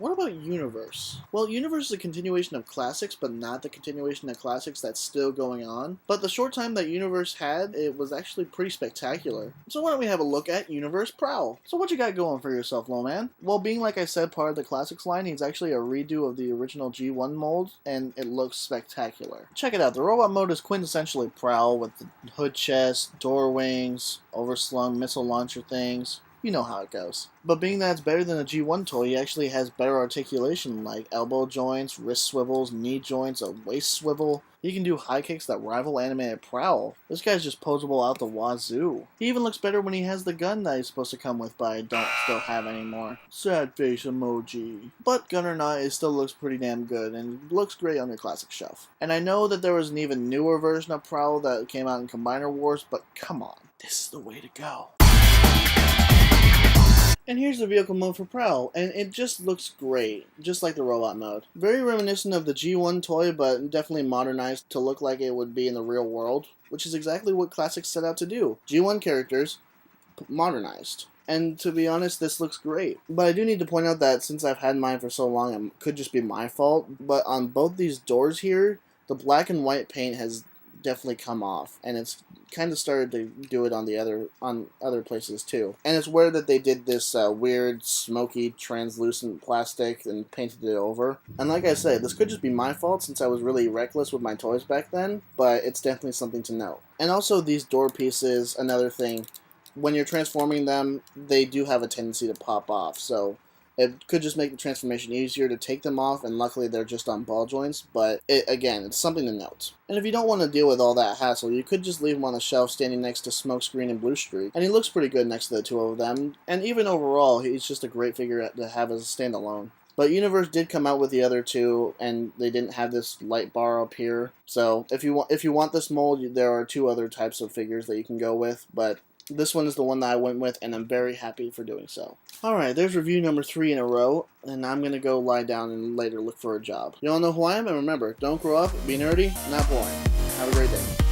what about Universe? Well, Universe is a continuation of Classics, but not the continuation of Classics that's still going on. But the short time that Universe had, it was actually pretty spectacular. So why don't we have a look at Universe Prowl? So what you got going for yourself, low man? Well, being like I said, part of the Classics line, he's actually a redo of the original G1 mold, and it looks spectacular. Check it out, the robot mode is quintessentially Prowl with the hood chest, door wings, overslung missile launcher things. You know how it goes. But being that it's better than a G1 toy, he actually has better articulation like elbow joints, wrist swivels, knee joints, a waist swivel. He can do high kicks that rival animated Prowl. This guy's just posable out the wazoo. He even looks better when he has the gun that he's supposed to come with, but I don't still have anymore. Sad face emoji. But gun or not, it still looks pretty damn good and looks great on your classic shelf. And I know that there was an even newer version of Prowl that came out in Combiner Wars, but come on, this is the way to go. And here's the vehicle mode for Prowl, and it just looks great, just like the robot mode. Very reminiscent of the G1 toy, but definitely modernized to look like it would be in the real world, which is exactly what Classics set out to do. G1 characters, modernized. And to be honest, this looks great. But I do need to point out that since I've had mine for so long, it could just be my fault, but on both these doors here, the black and white paint has definitely come off, and it's kind of started to do it on other places too. And it's weird that they did this weird smoky translucent plastic and painted it over. And like I said, this could just be my fault since I was really reckless with my toys back then, but it's definitely something to note. And also these door pieces, another thing, when you're transforming them, they do have a tendency to pop off, so it could just make the transformation easier to take them off, and luckily they're just on ball joints, but again, it's something to note. And if you don't want to deal with all that hassle, you could just leave him on the shelf standing next to Smokescreen and Blue Streak, and he looks pretty good next to the two of them, and even overall, he's just a great figure to have as a standalone. But Universe did come out with the other two, and they didn't have this light bar up here, so if you want this mold, there are two other types of figures that you can go with, but this one is the one that I went with, and I'm very happy for doing so. Alright, there's review number 3 in a row, and I'm going to go lie down and later look for a job. You all know who I am, and remember, don't grow up, be nerdy, not boring. Have a great day.